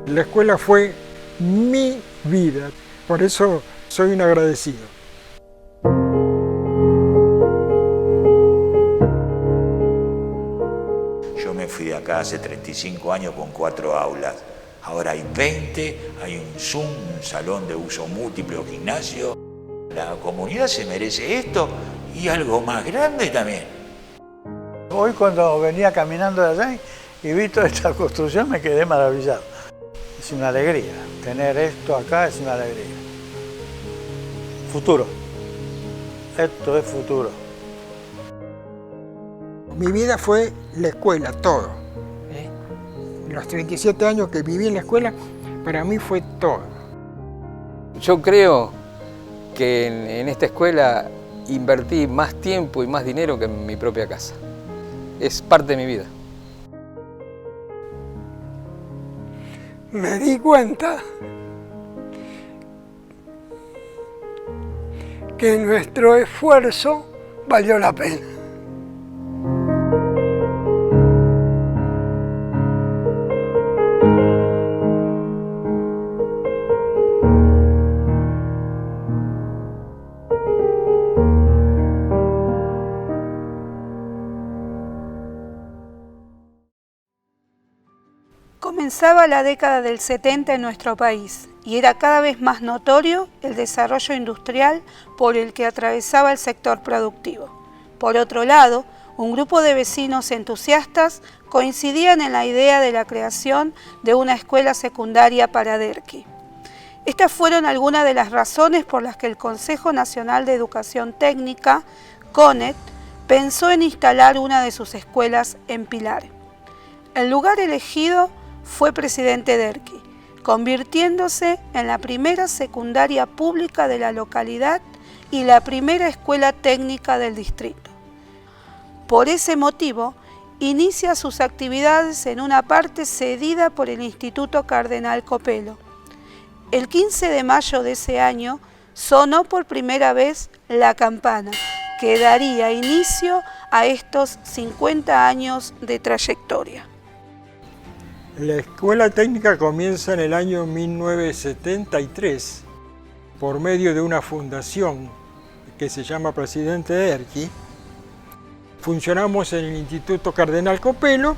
La escuela fue mi vida, por eso soy un agradecido. Yo me fui de acá hace 35 años con 4 aulas. Ahora hay 20, hay un Zoom, un salón de uso múltiple o gimnasio. La comunidad se merece esto y algo más grande también. Hoy cuando venía caminando de allá y vi toda esta construcción me quedé maravillado. Es una alegría, tener esto acá es una alegría. Futuro, esto es futuro. Mi vida fue la escuela, todo. Los 37 años que viví en la escuela, para mí fue todo. Yo creo que en esta escuela invertí más tiempo y más dinero que en mi propia casa. Es parte de mi vida. Me di cuenta que nuestro esfuerzo valió la pena. Comenzaba la década del 70 en nuestro país y era cada vez más notorio el desarrollo industrial por el que atravesaba el sector productivo. Por otro lado, un grupo de vecinos entusiastas coincidían en la idea de la creación de una escuela secundaria para Derqui. Estas fueron algunas de las razones por las que el Consejo Nacional de Educación Técnica, CONET, pensó en instalar una de sus escuelas en Pilar. El lugar elegido fue Presidente Derqui, convirtiéndose en la primera secundaria pública de la localidad y la primera escuela técnica del distrito. Por ese motivo, inicia sus actividades en una parte cedida por el Instituto Cardenal Copelo. El 15 de mayo de ese año sonó por primera vez la campana, que daría inicio a estos 50 años de trayectoria. La escuela técnica comienza en el año 1973 por medio de una fundación que se llama Presidente Derqui. Funcionamos en el Instituto Cardenal Copelo,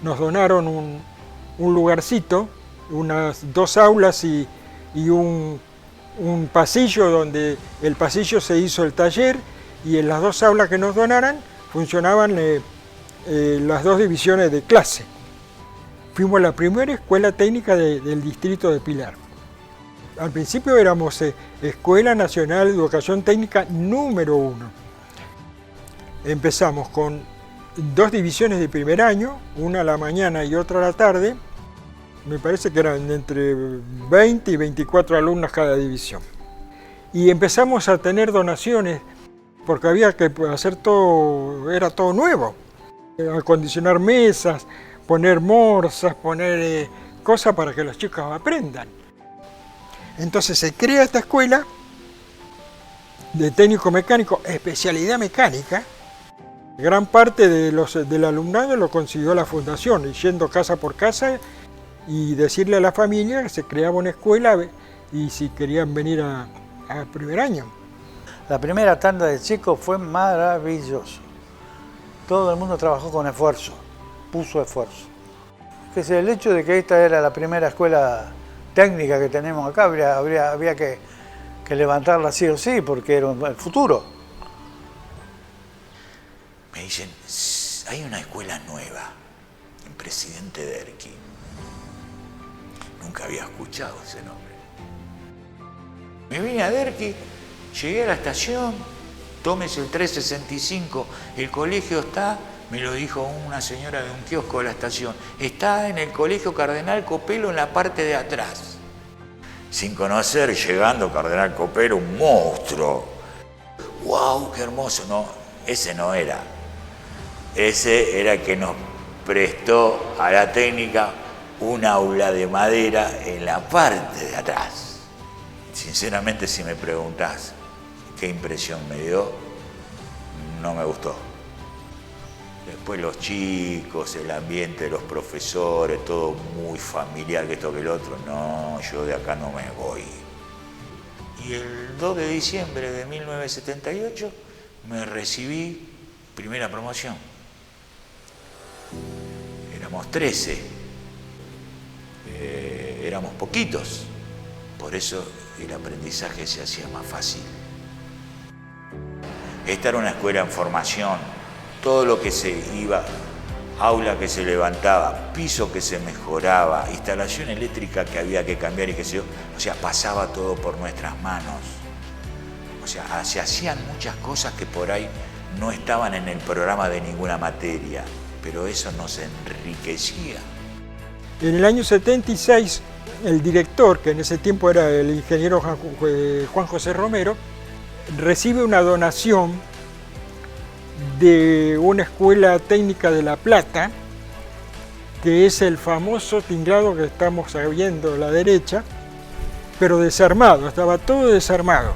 nos donaron un lugarcito, unas 2 aulas y un pasillo donde el pasillo se hizo el taller y en las 2 aulas que nos donaran funcionaban las 2 divisiones de clase. Fuimos la primera escuela técnica del distrito de Pilar. Al principio éramos Escuela Nacional de Educación Técnica número 1. Empezamos con 2 divisiones de primer año, una a la mañana y otra a la tarde. Me parece que eran entre 20 y 24 alumnos cada división. Y empezamos a tener donaciones porque había que hacer todo, era todo nuevo. Acondicionar mesas, poner morsas, poner cosas para que los chicos aprendan. Entonces se crea esta escuela de técnico mecánico, especialidad mecánica. Gran parte del alumnado lo consiguió la fundación, yendo casa por casa y decirle a la familia que se creaba una escuela y si querían venir a primer año. La primera tanda de chicos fue maravilloso. Todo el mundo trabajó con esfuerzo, puso esfuerzo. El hecho de que esta era la primera escuela técnica que tenemos acá, había que levantarla sí o sí, porque era el futuro. Me dicen, hay una escuela nueva en Presidente Derqui. Nunca había escuchado ese nombre. Me vine a Derqui, llegué a la estación, tómese el 365, el colegio está, me lo dijo una señora de un kiosco de la estación, está en el Colegio Cardenal Copelo en la parte de atrás. Sin conocer, llegando Cardenal Copelo, un monstruo. ¡Wow, qué hermoso! No, ese no era. Ese era el que nos prestó a la técnica un aula de madera en la parte de atrás. Sinceramente, si me preguntás qué impresión me dio, no me gustó. Después los chicos, el ambiente de los profesores, todo muy familiar, que esto que el otro. No, yo de acá no me voy. Y el 2 de diciembre de 1978 me recibí primera promoción. Éramos 13. Éramos poquitos. Por eso el aprendizaje se hacía más fácil. Esta era una escuela en formación. Todo lo que se iba, aula que se levantaba, piso que se mejoraba, instalación eléctrica que había que cambiar y qué sé yo, o sea, pasaba todo por nuestras manos. O sea, se hacían muchas cosas que por ahí no estaban en el programa de ninguna materia, pero eso nos enriquecía. En el año 76, el director, que en ese tiempo era el ingeniero Juan José Romero, recibe una donación de una escuela técnica de La Plata, que es el famoso tinglado que estamos viendo a la derecha, pero desarmado, estaba todo desarmado.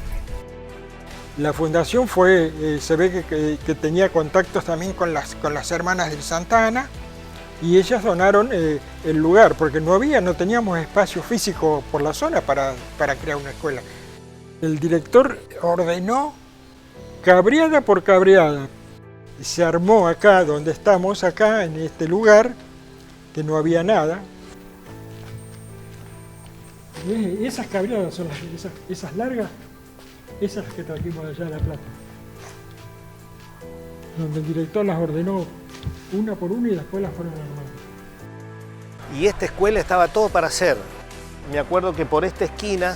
La fundación se ve que tenía contactos también con las hermanas del Santa Ana, y ellas donaron el lugar, porque no teníamos espacio físico por la zona para crear una escuela. El director ordenó cabreada por cabreada. Se armó acá donde estamos, acá en este lugar, que no había nada. Esas cabreadas son esas largas, esas que trajimos allá de La Plata. Donde el director las ordenó una por una y después las fueron armando. Y esta escuela estaba todo para hacer. Me acuerdo que por esta esquina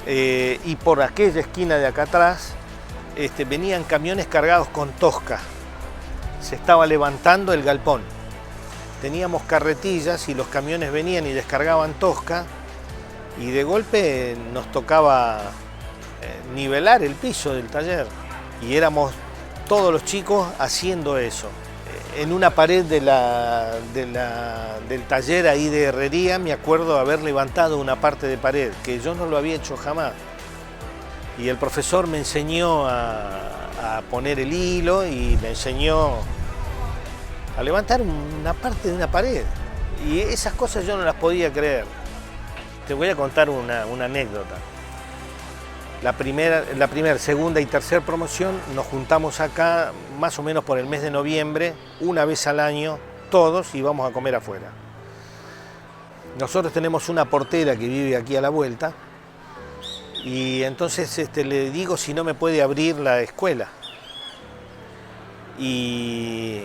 y por aquella esquina de acá atrás, venían camiones cargados con tosca. Se estaba levantando el galpón. Teníamos carretillas y los camiones venían y descargaban tosca, y de golpe nos tocaba nivelar el piso del taller. Y éramos todos los chicos haciendo eso. En una pared del taller ahí de herrería me acuerdo haber levantado una parte de pared, que yo no lo había hecho jamás. Y el profesor me enseñó a poner el hilo y me enseñó a levantar una parte de una pared. Y esas cosas yo no las podía creer. Te voy a contar una anécdota. La primera, segunda y tercera promoción nos juntamos acá más o menos por el mes de noviembre, una vez al año, todos, y vamos a comer afuera. Nosotros tenemos una portera que vive aquí a la vuelta, y entonces le digo si no me puede abrir la escuela. Y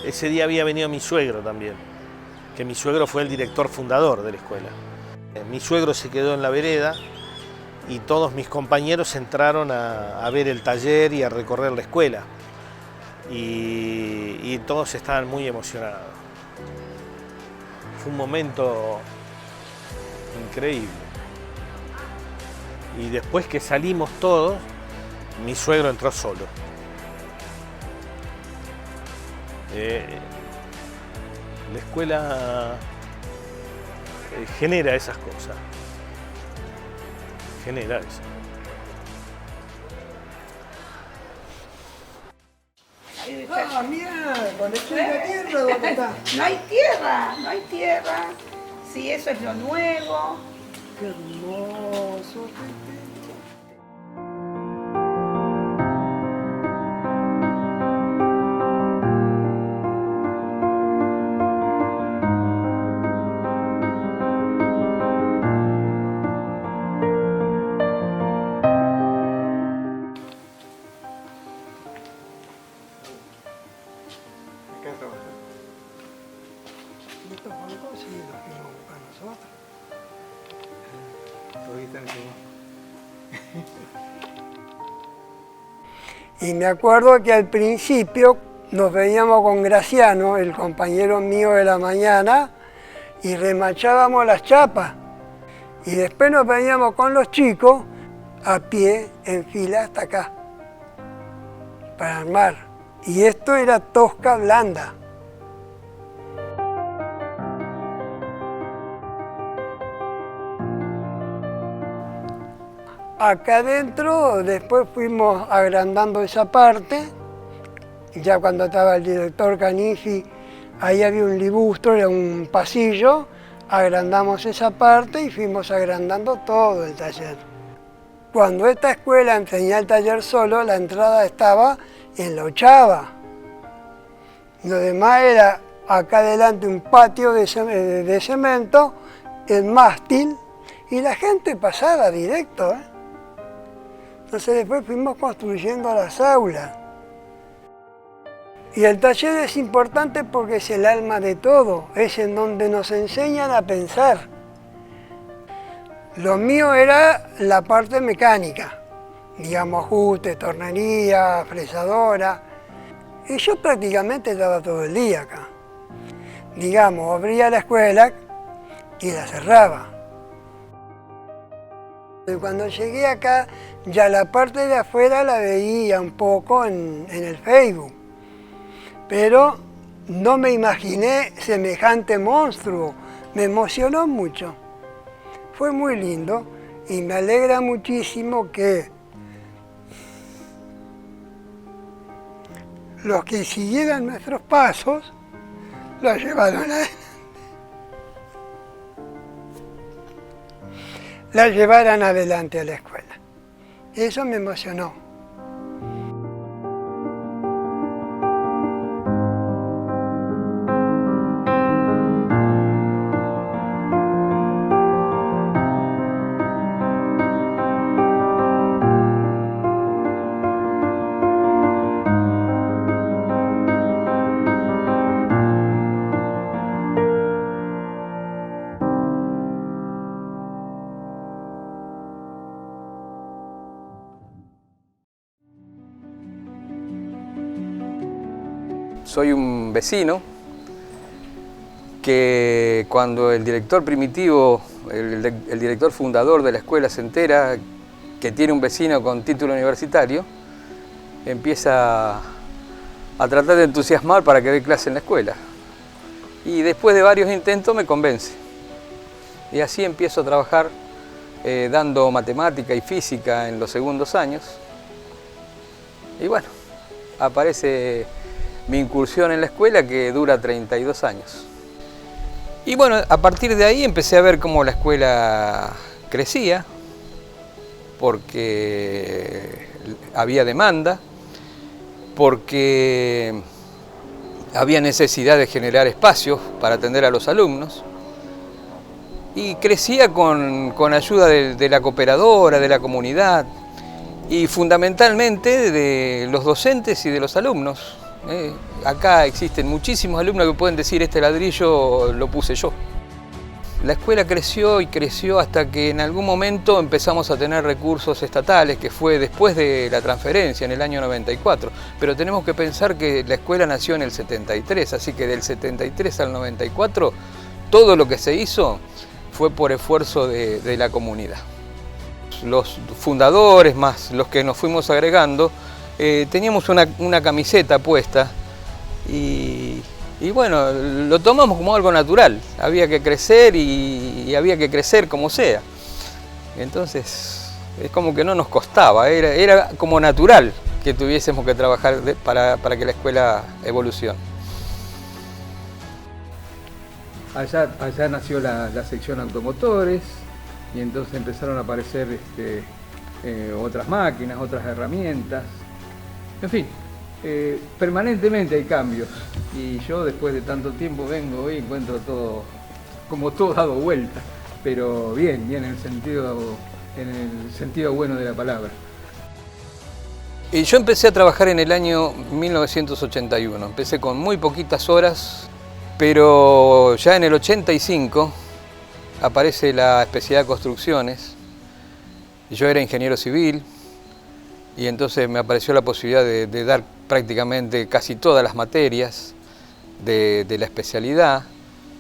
ese día había venido mi suegro también, que mi suegro fue el director fundador de la escuela. Mi suegro se quedó en la vereda y todos mis compañeros entraron a ver el taller y a recorrer la escuela. Y todos estaban muy emocionados. Fue un momento increíble. Y después que salimos todos, mi suegro entró solo. La escuela genera esas cosas. Genera eso. Ah, mira, con el la tierra, ¿dónde está? No hay tierra, no hay tierra. Sí, eso es lo nuevo. Qué hermoso. Y me acuerdo que al principio nos veníamos con Graciano, el compañero mío de la mañana, y remachábamos las chapas. Y después nos veníamos con los chicos a pie, en fila hasta acá, para armar. Y esto era tosca blanda. Acá adentro después fuimos agrandando esa parte Ya cuando estaba el director Canifi, ahí había un libustro, era un pasillo, agrandamos esa parte y fuimos agrandando todo el taller. Cuando esta escuela tenía el taller solo, la entrada estaba en la 8ª. Lo demás era acá adelante un patio de cemento, el mástil, y la gente pasaba directo. Entonces después fuimos construyendo las aulas. Y el taller es importante porque es el alma de todo, es en donde nos enseñan a pensar. Lo mío era la parte mecánica, digamos ajuste, tornería, fresadora. Y yo prácticamente estaba todo el día acá. Digamos, abría la escuela y la cerraba. Y cuando llegué acá, ya la parte de afuera la veía un poco en el Facebook. Pero no me imaginé semejante monstruo. Me emocionó mucho. Fue muy lindo y me alegra muchísimo que los que siguieran nuestros pasos lo llevaron adelante. La llevaran adelante a la escuela. Eso me emocionó. Soy un vecino que cuando el director primitivo, el director fundador de la escuela se entera que tiene un vecino con título universitario, empieza a tratar de entusiasmar para que dé clase en la escuela. Y después de varios intentos me convence. Y así empiezo a trabajar dando matemática y física en los segundos años. Y bueno, aparece mi incursión en la escuela que dura 32 años. Y bueno, a partir de ahí empecé a ver cómo la escuela crecía, porque había demanda, porque había necesidad de generar espacios para atender a los alumnos, y crecía con ayuda de la cooperadora, de la comunidad, y fundamentalmente de los docentes y de los alumnos. Acá existen muchísimos alumnos que pueden decir este ladrillo lo puse yo. La escuela creció y creció hasta que en algún momento empezamos a tener recursos estatales, que fue después de la transferencia en el año 94. Pero tenemos que pensar que la escuela nació en el 73, así que del 73 al 94 todo lo que se hizo fue por esfuerzo de la comunidad. Los fundadores más los que nos fuimos agregando, teníamos una camiseta puesta y bueno, lo tomamos como algo natural. Había que crecer y había que crecer como sea. Entonces es como que no nos costaba, era como natural que tuviésemos que trabajar para que la escuela evolucione. Allá nació la sección automotores y entonces empezaron a aparecer otras máquinas, otras herramientas. En fin, permanentemente hay cambios y yo después de tanto tiempo vengo y encuentro todo dado vuelta, pero bien en el sentido bueno de la palabra. Y yo empecé a trabajar en el año 1981, empecé con muy poquitas horas, pero ya en el 85 aparece la especialidad de construcciones. Yo era ingeniero civil y entonces me apareció la posibilidad de dar prácticamente casi todas las materias de la especialidad.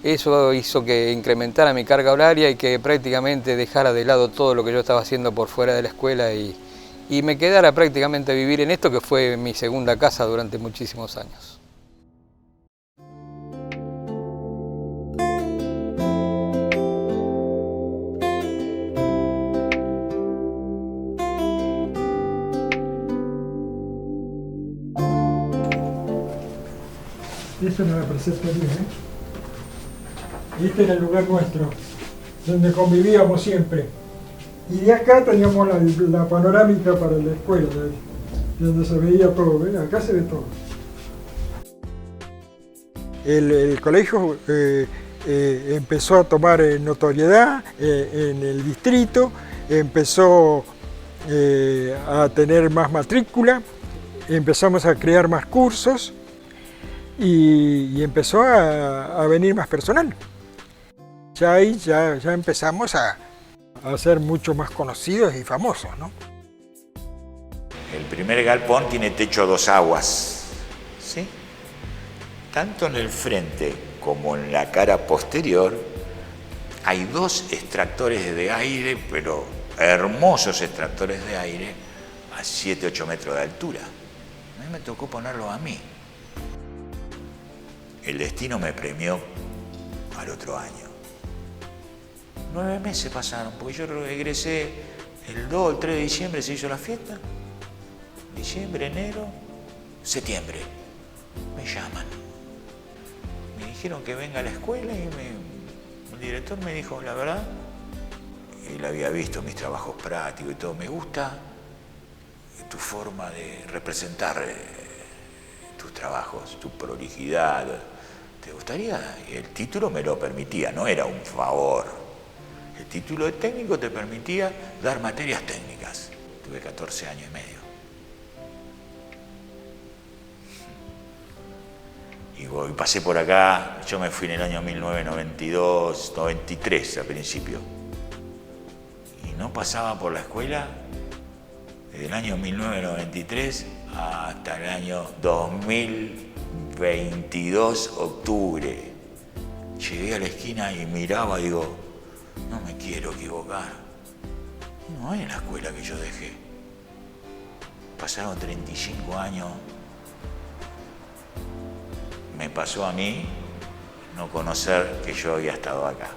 Eso hizo que incrementara mi carga horaria y que prácticamente dejara de lado todo lo que yo estaba haciendo por fuera de la escuela y me quedara prácticamente a vivir en esto que fue mi segunda casa durante muchísimos años. Eso no la preceptoría, ¿eh? Este era el lugar nuestro, donde convivíamos siempre. Y de acá teníamos la panorámica para la escuela, donde se veía todo, ¿ves? Acá se ve todo. El colegio empezó a tomar notoriedad en el distrito, empezó a tener más matrícula, empezamos a crear más cursos y empezó a venir más personal. Ya ahí ya empezamos a ser mucho más conocidos y famosos, ¿no? El primer galpón tiene techo a 2 aguas, ¿sí? Tanto en el frente como en la cara posterior hay 2 extractores de aire, pero hermosos extractores de aire a 7-8 metros de altura. A mí me tocó ponerlo a mí. El destino me premió al otro año. 9 meses pasaron, porque yo egresé el 2 o el 3 de diciembre, se hizo la fiesta. Diciembre, enero, septiembre. Me llaman. Me dijeron que venga a la escuela y el director me dijo, la verdad, él había visto mis trabajos prácticos y todo, me gusta tu forma de representar tus trabajos, tu prolijidad. ¿Te gustaría? Y el título me lo permitía, no era un favor. El título de técnico te permitía dar materias técnicas. Tuve 14 años y medio. Y pasé por acá, yo me fui en el año 1992, 93 al principio. Y no pasaba por la escuela desde el año 1993 hasta el año 2022, octubre. Llegué a la esquina y miraba, digo, no me quiero equivocar. No es la escuela que yo dejé. Pasaron 35 años. Me pasó a mí no conocer que yo había estado acá.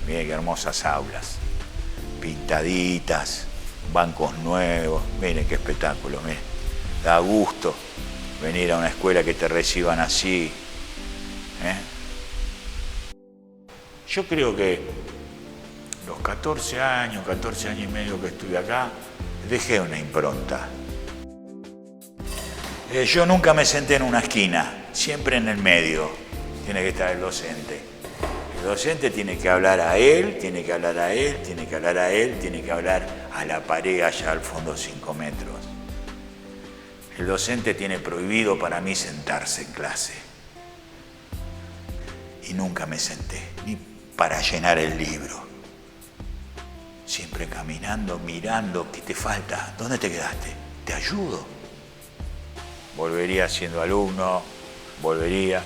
Miren qué hermosas aulas, pintaditas, bancos nuevos, miren qué espectáculo, miren. Da gusto venir a una escuela que te reciban así. Yo creo que los 14 años y medio que estuve acá, dejé una impronta. Yo nunca me senté en una esquina, siempre en el medio tiene que estar el docente. El docente tiene que hablar a él, tiene que hablar a él, tiene que hablar a él, tiene que hablar a la pared allá al fondo 5 metros. El docente tiene prohibido para mí sentarse en clase. Y nunca me senté, ni para llenar el libro. Siempre caminando, mirando, ¿qué te falta? ¿Dónde te quedaste? ¿Te ayudo? Volvería siendo alumno, volvería,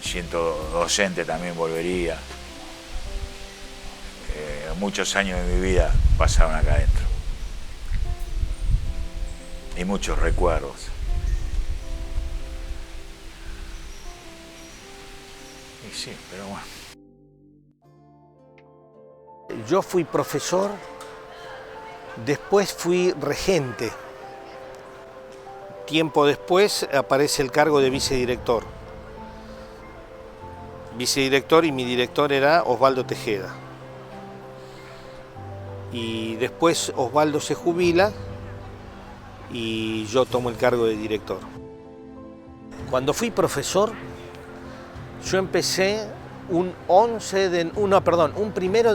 siendo docente también volvería. Muchos años de mi vida pasaron acá adentro. Y muchos recuerdos. Y sí, pero bueno. Yo fui profesor, después fui regente. Tiempo después aparece el cargo de vicedirector. Vicedirector y mi director era Osvaldo Tejeda. Y después Osvaldo se jubila y yo tomo el cargo de director. Cuando fui profesor, yo empecé un 1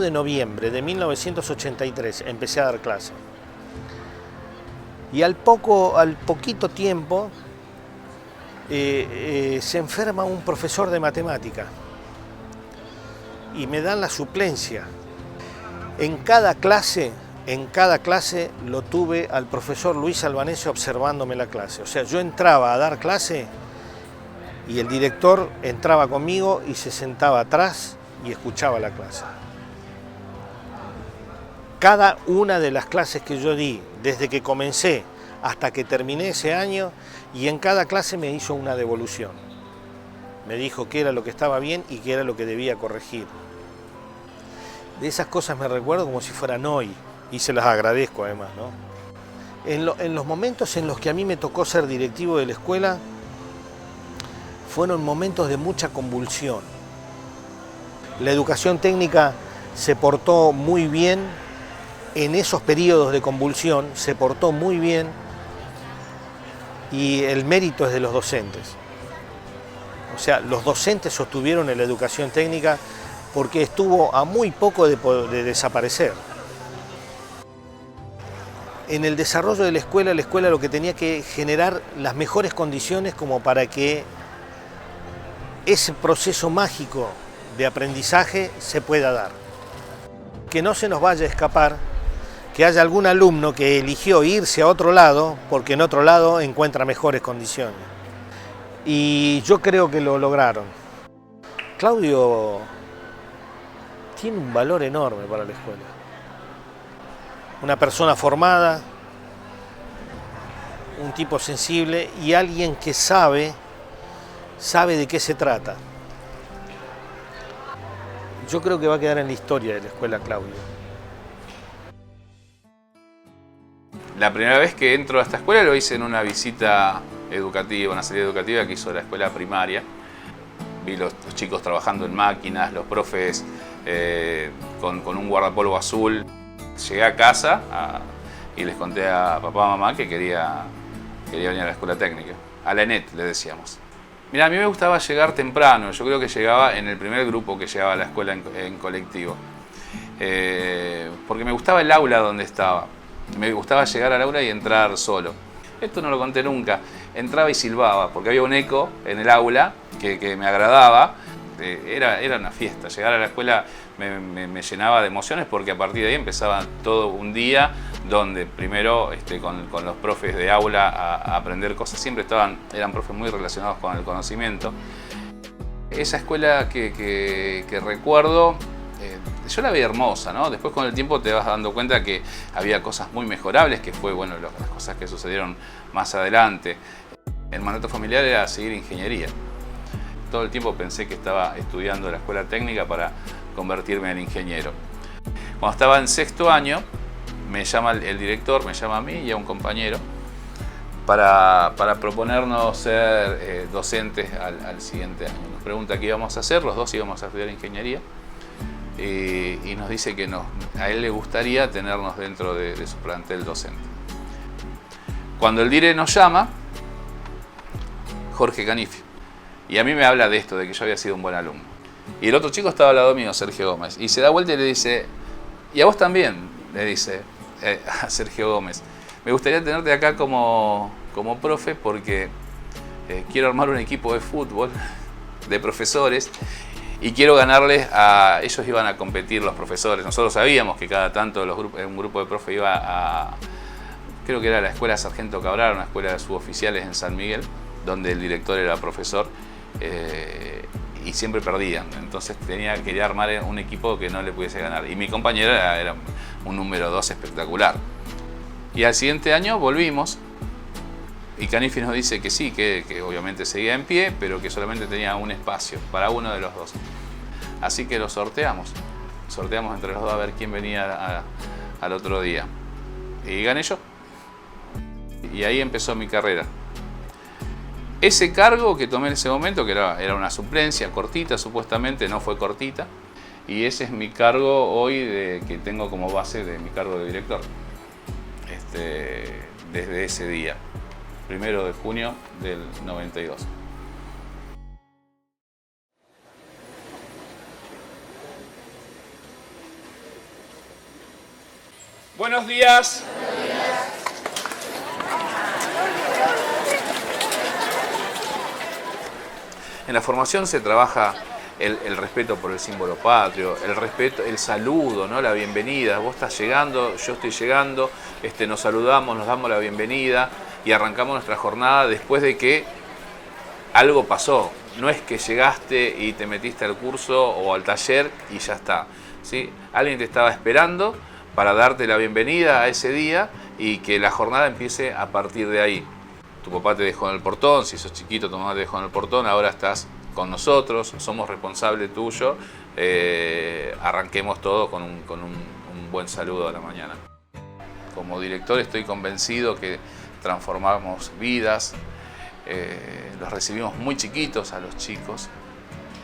de noviembre de 1983, empecé a dar clase. Y al poquito tiempo se enferma un profesor de matemática y me dan la suplencia. En cada clase lo tuve al profesor Luis Albanese observándome la clase. O sea, yo entraba a dar clase y el director entraba conmigo y se sentaba atrás y escuchaba la clase. Cada una de las clases que yo di, desde que comencé hasta que terminé ese año, y en cada clase me hizo una devolución. Me dijo qué era lo que estaba bien y qué era lo que debía corregir. De esas cosas me recuerdo como si fueran hoy, y se las agradezco además, ¿no? En los momentos en los que a mí me tocó ser directivo de la escuela, fueron momentos de mucha convulsión. La educación técnica se portó muy bien en esos periodos de convulsión, se portó muy bien y el mérito es de los docentes. O sea, los docentes sostuvieron en la educación técnica porque estuvo a muy poco de desaparecer. En el desarrollo de la escuela lo que tenía que generar las mejores condiciones como para que ese proceso mágico de aprendizaje se pueda dar. Que no se nos vaya a escapar que haya algún alumno que eligió irse a otro lado porque en otro lado encuentra mejores condiciones. Y yo creo que lo lograron. Claudio tiene un valor enorme para la escuela. Una persona formada, un tipo sensible y alguien que sabe de qué se trata. Yo creo que va a quedar en la historia de la escuela Claudio. La primera vez que entro a esta escuela lo hice en una visita educativa, una salida educativa que hizo la escuela primaria. Vi los chicos trabajando en máquinas, los profes con un guardapolvo azul. Llegué a casa y les conté a papá y mamá que quería venir a la escuela técnica. A la ENET le decíamos. Mirá, a mí me gustaba llegar temprano. Yo creo que llegaba en el primer grupo que llegaba a la escuela en colectivo. Porque me gustaba el aula donde estaba. Me gustaba llegar al aula y entrar solo. Esto no lo conté nunca. Entraba y silbaba, porque había un eco en el aula que me agradaba. Era una fiesta. Llegar a la escuela me llenaba de emociones porque a partir de ahí empezaba todo un día donde primero con los profes de aula a aprender cosas. Siempre eran profes muy relacionados con el conocimiento. Esa escuela que recuerdo, yo la veía hermosa, ¿no? Después con el tiempo te vas dando cuenta que había cosas muy mejorables, que fue bueno las cosas que sucedieron más adelante. El mandato familiar era seguir ingeniería. Todo el tiempo pensé que estaba estudiando la escuela técnica para convertirme en ingeniero. Cuando estaba en sexto año, me llama el director, me llama a mí y a un compañero para proponernos ser docentes al siguiente año. Nos pregunta qué íbamos a hacer, los dos íbamos a estudiar ingeniería y nos dice que a él le gustaría tenernos dentro de su plantel docente. Cuando el dire nos llama, Jorge Canifio, y a mí me habla de esto, de que yo había sido un buen alumno. Y el otro chico estaba al lado mío, Sergio Gómez, y se da vuelta y le dice, y a vos también, le dice a Sergio Gómez, me gustaría tenerte acá como profe porque quiero armar un equipo de fútbol de profesores y quiero ganarles a... Ellos iban a competir, los profesores. Nosotros sabíamos que cada tanto un grupo de profes iba a... Creo que era la escuela Sargento Cabral, una escuela de suboficiales en San Miguel, donde el director era profesor y siempre perdían. Entonces quería armar un equipo que no le pudiese ganar. Y mi compañero era un número 2 espectacular. Y al siguiente año volvimos y Canifi nos dice que sí, que obviamente seguía en pie, pero que solamente tenía un espacio para uno de los dos. Así que lo sorteamos. Sorteamos entre los dos a ver quién venía al otro día. Y gané yo. Y ahí empezó mi carrera. Ese cargo que tomé en ese momento, que era una suplencia cortita, supuestamente, no fue cortita. Y ese es mi cargo hoy que tengo como base de mi cargo de director. Desde ese día, 1 de junio del 92. Buenos días. En la formación se trabaja el respeto por el símbolo patrio, el respeto, el saludo, ¿no? La bienvenida. Vos estás llegando, yo estoy llegando, nos saludamos, nos damos la bienvenida y arrancamos nuestra jornada después de que algo pasó. No es que llegaste y te metiste al curso o al taller y ya está, ¿sí? Alguien te estaba esperando para darte la bienvenida a ese día y que la jornada empiece a partir de ahí. Tu papá te dejó en el portón, si sos chiquito tu mamá te dejó en el portón, ahora estás con nosotros, somos responsables tuyo, arranquemos todo con un buen saludo a la mañana. Como director estoy convencido que transformamos vidas, los recibimos muy chiquitos a los chicos,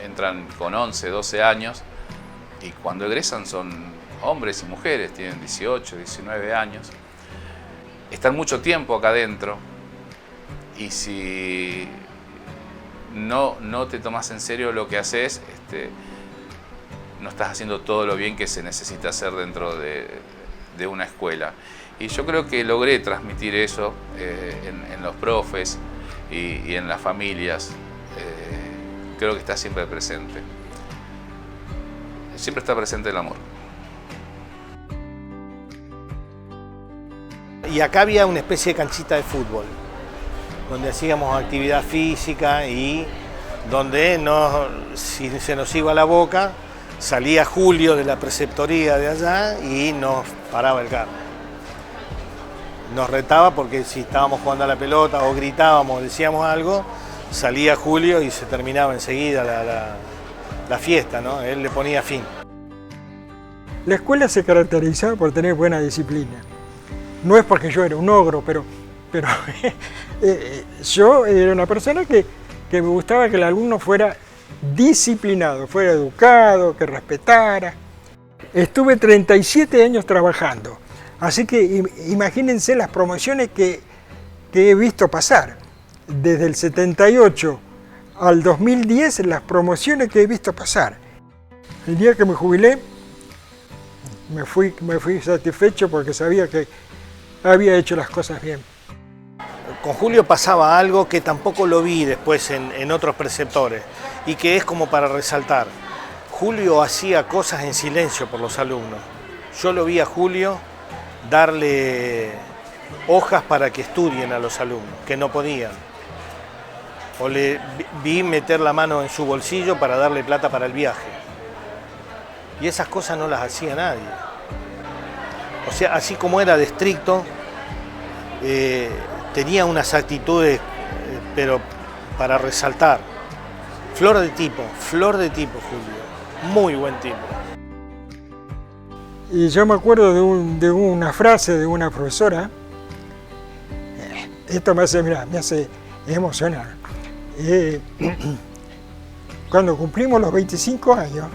entran con 11, 12 años y cuando egresan son hombres y mujeres, tienen 18, 19 años, están mucho tiempo acá adentro y si no te tomas en serio lo que haces, no estás haciendo todo lo bien que se necesita hacer dentro de una escuela. Y yo creo que logré transmitir eso en los profes y en las familias. Creo que está siempre presente. Siempre está presente el amor. Y acá había una especie de canchita de fútbol, donde hacíamos actividad física y donde si se nos iba la boca, salía Julio de la preceptoría de allá y nos paraba el carro. Nos retaba porque si estábamos jugando a la pelota o gritábamos o decíamos algo, salía Julio y se terminaba enseguida la fiesta, ¿no? Él le ponía fin. La escuela se caracterizaba por tener buena disciplina. No es porque yo era un ogro, pero yo era una persona que me gustaba que el alumno fuera disciplinado, fuera educado, que respetara. Estuve 37 años trabajando, así que imagínense las promociones que he visto pasar. Desde el 78 al 2010, las promociones que he visto pasar. El día que me jubilé, me fui satisfecho porque sabía que había hecho las cosas bien. Con Julio pasaba algo que tampoco lo vi después en otros preceptores y que es como para resaltar. Julio hacía cosas en silencio por los alumnos. Yo lo vi a Julio darle hojas para que estudien a los alumnos, que no podían. O le vi meter la mano en su bolsillo para darle plata para el viaje. Y esas cosas no las hacía nadie. O sea, así como era de estricto, tenía unas actitudes, pero para resaltar. Flor de tipo, Julio. Muy buen tipo. Y yo me acuerdo de una frase de una profesora. Esto me hace emocionar. Cuando cumplimos los 25 años,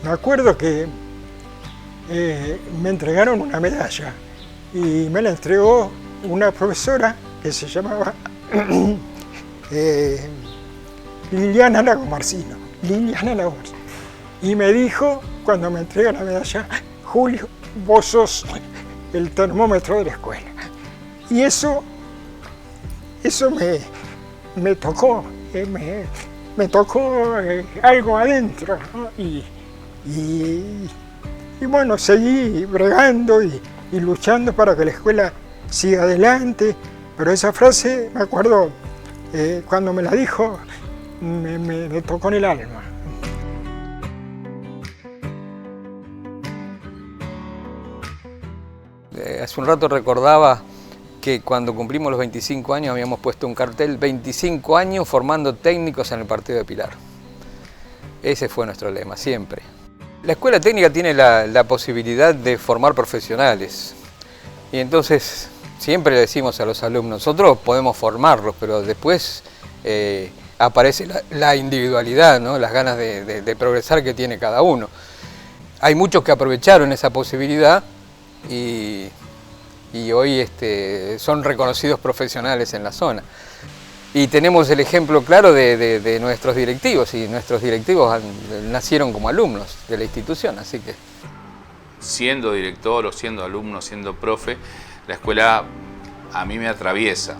me acuerdo que me entregaron una medalla y me la entregó una profesora que se llamaba Liliana Lagomarsino. Y me dijo, cuando me entrega la medalla, Julio, vos sos el termómetro de la escuela. Y eso me tocó, me tocó algo adentro, ¿no? Y bueno, seguí bregando y luchando para que la escuela siga adelante, pero esa frase, me acuerdo, cuando me la dijo, me tocó en el alma. Hace un rato recordaba que cuando cumplimos los 25 años habíamos puesto un cartel, 25 años formando técnicos en el partido de Pilar. Ese fue nuestro lema, siempre. La escuela técnica tiene la posibilidad de formar profesionales y entonces siempre le decimos a los alumnos, nosotros podemos formarlos, pero después aparece la individualidad, ¿no? Las ganas de progresar que tiene cada uno. Hay muchos que aprovecharon esa posibilidad y hoy son reconocidos profesionales en la zona. Y tenemos el ejemplo claro de nuestros directivos, y nuestros directivos nacieron como alumnos de la institución, así que... Siendo director o siendo alumno, siendo profe, la escuela a mí me atraviesa.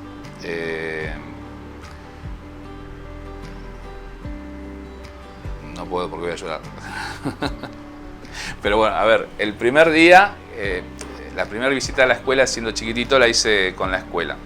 No puedo porque voy a llorar. Pero bueno, a ver, el primer día, la primera visita a la escuela siendo chiquitito la hice con la escuela.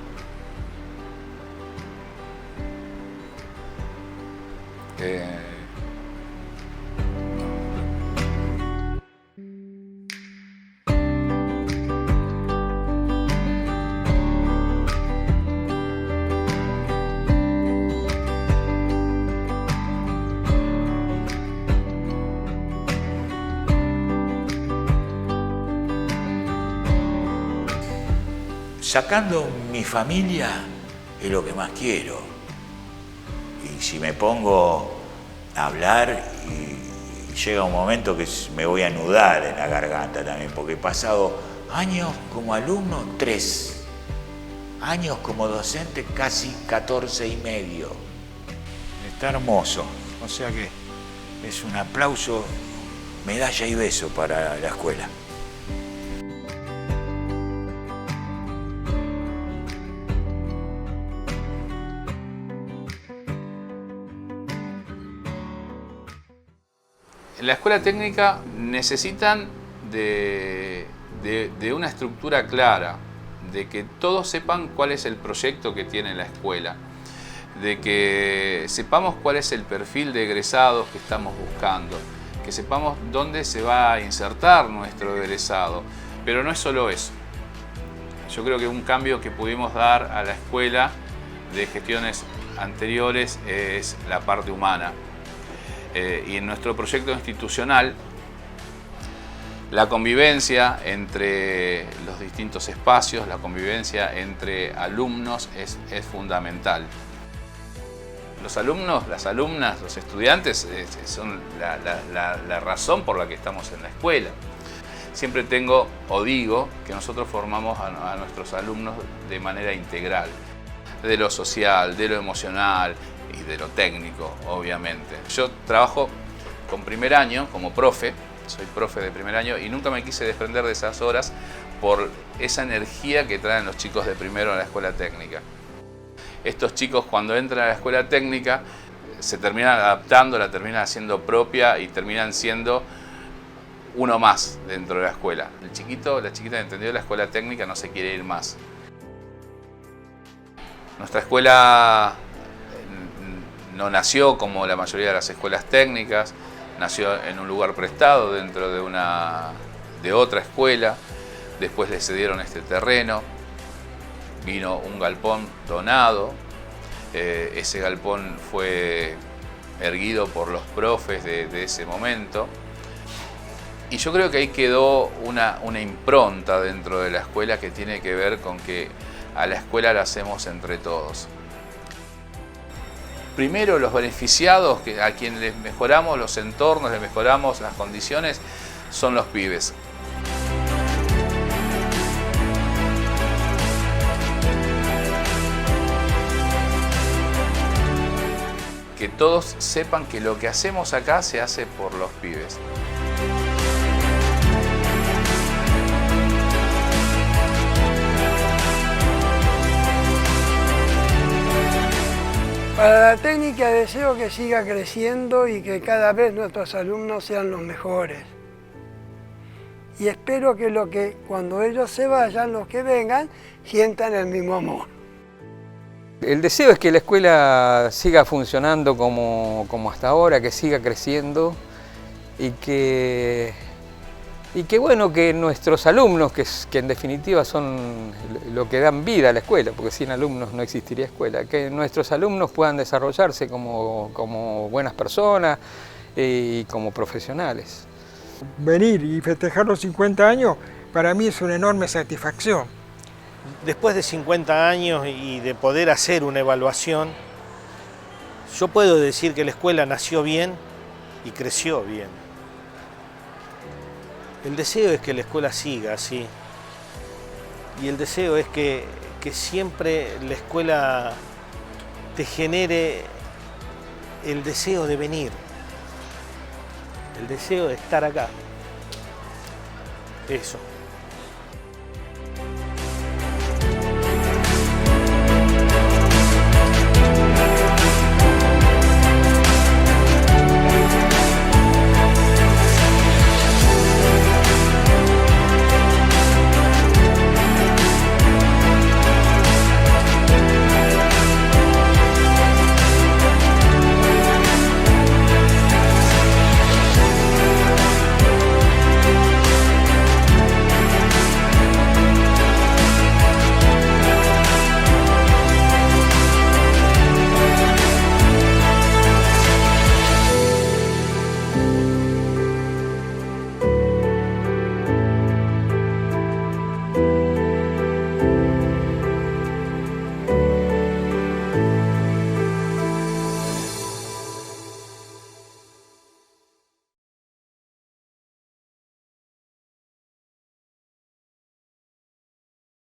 sacando mi familia es lo que más quiero. Y si me pongo a hablar, y llega un momento que me voy a anudar en la garganta también, porque he pasado años como alumno, 3. Años como docente, casi 14 y medio. Está hermoso. O sea que es un aplauso, medalla y beso para la escuela. En la escuela técnica necesitan de una estructura clara, de que todos sepan cuál es el proyecto que tiene la escuela, de que sepamos cuál es el perfil de egresados que estamos buscando, que sepamos dónde se va a insertar nuestro egresado. Pero no es solo eso. Yo creo que un cambio que pudimos dar a la escuela de gestiones anteriores es la parte humana. Y en nuestro proyecto institucional, la convivencia entre los distintos espacios, la convivencia entre alumnos es fundamental. Los alumnos, las alumnas, los estudiantes son la razón por la que estamos en la escuela. Siempre tengo o digo que nosotros formamos a nuestros alumnos de manera integral, de lo social, de lo emocional y de lo técnico, obviamente. Yo trabajo con primer año como profe, soy profe de primer año y nunca me quise desprender de esas horas por esa energía que traen los chicos de primero a la escuela técnica. Estos chicos cuando entran a la escuela técnica se terminan adaptando, la terminan haciendo propia y terminan siendo uno más dentro de la escuela. El chiquito, la chiquita que entendió la escuela técnica no se quiere ir más. Nuestra escuela no nació como la mayoría de las escuelas técnicas, nació en un lugar prestado dentro de otra escuela, después le cedieron este terreno, vino un galpón donado, ese galpón fue erguido por los profes de ese momento, y yo creo que ahí quedó una impronta dentro de la escuela que tiene que ver con que a la escuela la hacemos entre todos. Primero los beneficiados, a quienes les mejoramos los entornos, les mejoramos las condiciones, son los pibes. Que todos sepan que lo que hacemos acá se hace por los pibes. Para la técnica deseo que siga creciendo y que cada vez nuestros alumnos sean los mejores. Y espero que cuando ellos se vayan, los que vengan, sientan el mismo amor. El deseo es que la escuela siga funcionando como hasta ahora, que siga creciendo y que bueno, que nuestros alumnos, que en definitiva son lo que dan vida a la escuela, porque sin alumnos no existiría escuela, que nuestros alumnos puedan desarrollarse como buenas personas y como profesionales. Venir y festejar los 50 años para mí es una enorme satisfacción. Después de 50 años y de poder hacer una evaluación, yo puedo decir que la escuela nació bien y creció bien. El deseo es que la escuela siga así. Y el deseo es que siempre la escuela te genere el deseo de venir, el deseo de estar acá. Eso.